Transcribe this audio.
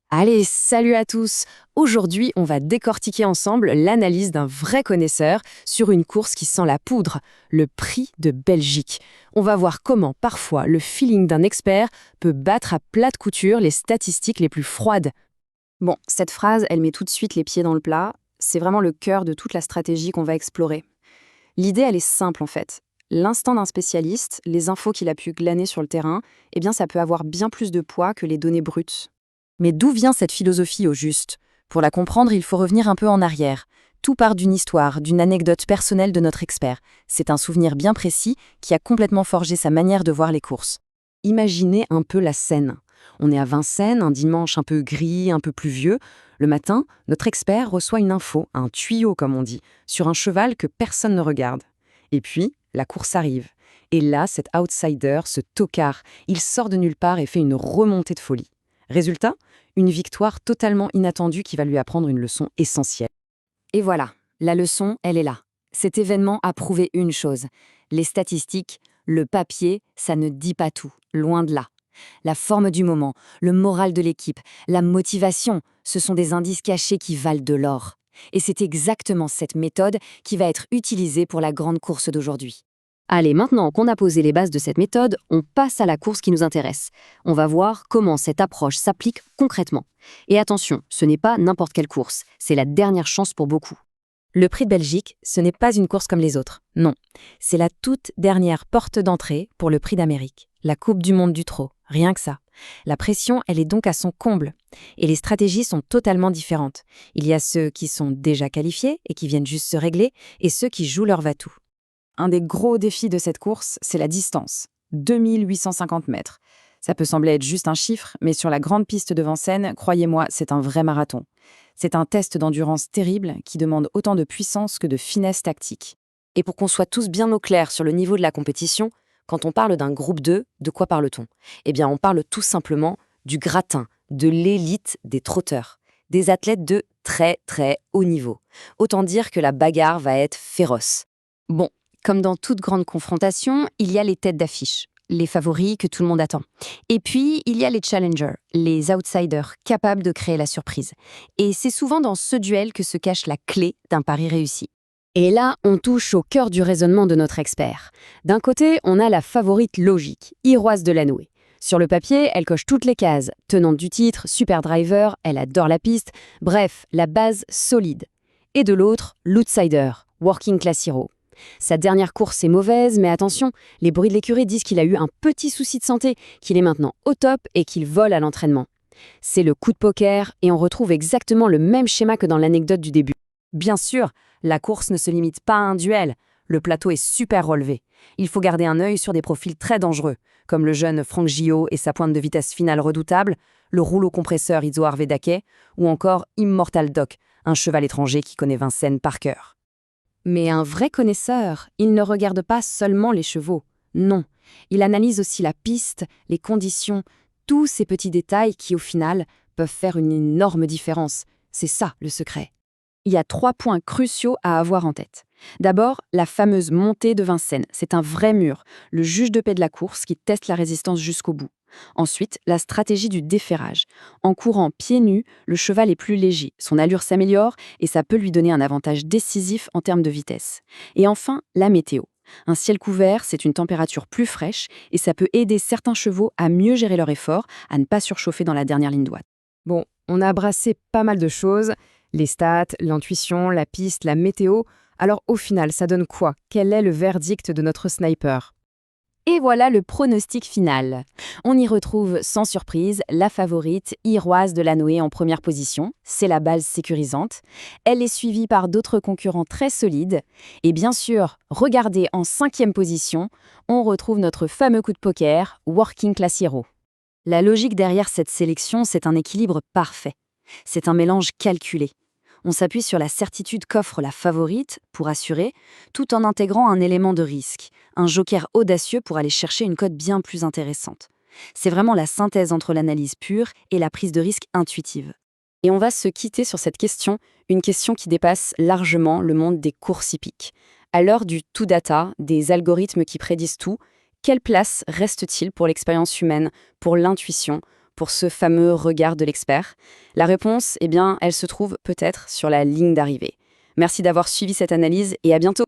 Allez, salut à tous! Aujourd'hui, on va décortiquer ensemble l'analyse d'un vrai connaisseur sur une course qui sent la poudre, le Prix de Belgique. On va voir comment, parfois, le feeling d'un expert peut battre à plate couture les statistiques les plus froides. Bon, cette phrase, elle met tout de suite les pieds dans le plat. C'est vraiment le cœur de toute la stratégie qu'on va explorer. L'idée, elle est simple en fait. L'instant d'un spécialiste, les infos qu'il a pu glaner sur le terrain, eh bien ça peut avoir bien plus de poids que les données brutes. Mais d'où vient cette philosophie au juste? Pour la comprendre, il faut revenir un peu en arrière. Tout part d'une histoire, d'une anecdote personnelle de notre expert. C'est un souvenir bien précis qui a complètement forgé sa manière de voir les courses. Imaginez un peu la scène. On est à Vincennes, un dimanche un peu gris, un peu pluvieux. Le matin, notre expert reçoit une info, un tuyau comme on dit, sur un cheval que personne ne regarde. Et puis, la course arrive. Et là, cet outsider, ce tocard, il sort de nulle part et fait une remontée de folie. Résultat, une victoire totalement inattendue qui va lui apprendre une leçon essentielle. Et voilà, la leçon, elle est là. Cet événement a prouvé une chose. Les statistiques, le papier, ça ne dit pas tout, loin de là. La forme du moment, le moral de l'équipe, la motivation, ce sont des indices cachés qui valent de l'or. Et c'est exactement cette méthode qui va être utilisée pour la grande course d'aujourd'hui. Allez, maintenant qu'on a posé les bases de cette méthode, on passe à la course qui nous intéresse. On va voir comment cette approche s'applique concrètement. Et attention, ce n'est pas n'importe quelle course, c'est la dernière chance pour beaucoup. Le Prix de Belgique, ce n'est pas une course comme les autres, non. C'est la toute dernière porte d'entrée pour le Prix d'Amérique, la Coupe du Monde du Trot, rien que ça. La pression, elle est donc à son comble. Et les stratégies sont totalement différentes. Il y a ceux qui sont déjà qualifiés et qui viennent juste se régler, et ceux qui jouent leur va-tout. Un des gros défis de cette course, c'est la distance. 2850 mètres. Ça peut sembler être juste un chiffre, mais sur la grande piste de Vincennes, croyez-moi, c'est un vrai marathon. C'est un test d'endurance terrible qui demande autant de puissance que de finesse tactique. Et pour qu'on soit tous bien au clair sur le niveau de la compétition, quand on parle d'un groupe 2, de quoi parle-t-on? Eh bien, on parle tout simplement du gratin, de l'élite des trotteurs, des athlètes de très très haut niveau. Autant dire que la bagarre va être féroce. Bon, comme dans toute grande confrontation, il y a les têtes d'affiche, les favoris que tout le monde attend. Et puis, il y a les challengers, les outsiders, capables de créer la surprise. Et c'est souvent dans ce duel que se cache la clé d'un pari réussi. Et là, on touche au cœur du raisonnement de notre expert. D'un côté, on a la favorite logique, Iroise de Lannoy. Sur le papier, elle coche toutes les cases. Tenante du titre, super driver, elle adore la piste. Bref, la base solide. Et de l'autre, l'outsider, Working Class Hero. Sa dernière course est mauvaise, mais attention, les bruits de l'écurie disent qu'il a eu un petit souci de santé, qu'il est maintenant au top et qu'il vole à l'entraînement. C'est le coup de poker et on retrouve exactement le même schéma que dans l'anecdote du début. Bien sûr, la course ne se limite pas à un duel. Le plateau est super relevé. Il faut garder un œil sur des profils très dangereux, comme le jeune Franck Gillot et sa pointe de vitesse finale redoutable, le rouleau compresseur Izo Arvedake, ou encore Immortal Doc, un cheval étranger qui connaît Vincennes par cœur. Mais un vrai connaisseur, il ne regarde pas seulement les chevaux. Non, il analyse aussi la piste, les conditions, tous ces petits détails qui, au final, peuvent faire une énorme différence. C'est ça, le secret. Il y a 3 points cruciaux à avoir en tête. D'abord, la fameuse montée de Vincennes. C'est un vrai mur, le juge de paix de la course qui teste la résistance jusqu'au bout. Ensuite, la stratégie du déferrage. En courant pieds nus, le cheval est plus léger, son allure s'améliore et ça peut lui donner un avantage décisif en termes de vitesse. Et enfin, la météo. Un ciel couvert, c'est une température plus fraîche et ça peut aider certains chevaux à mieux gérer leur effort, à ne pas surchauffer dans la dernière ligne droite. Bon, on a brassé pas mal de choses, les stats, l'intuition, la piste, la météo. Alors au final, ça donne quoi? Quel est le verdict de notre sniper? Et voilà le pronostic final. On y retrouve sans surprise la favorite Iroise de Lannoy en première position. C'est la base sécurisante. Elle est suivie par d'autres concurrents très solides. Et bien sûr, regardez en 5e position, on retrouve notre fameux coup de poker, Working Class Hero. La logique derrière cette sélection, c'est un équilibre parfait. C'est un mélange calculé. On s'appuie sur la certitude qu'offre la favorite pour assurer, tout en intégrant un élément de risque, un joker audacieux pour aller chercher une cote bien plus intéressante. C'est vraiment la synthèse entre l'analyse pure et la prise de risque intuitive. Et on va se quitter sur cette question, une question qui dépasse largement le monde des courses hippiques. À l'heure du tout data, des algorithmes qui prédisent tout, quelle place reste-t-il pour l'expérience humaine, pour l'intuition, pour ce fameux regard de l'expert? La réponse, eh bien, elle se trouve peut-être sur la ligne d'arrivée. Merci d'avoir suivi cette analyse et à bientôt.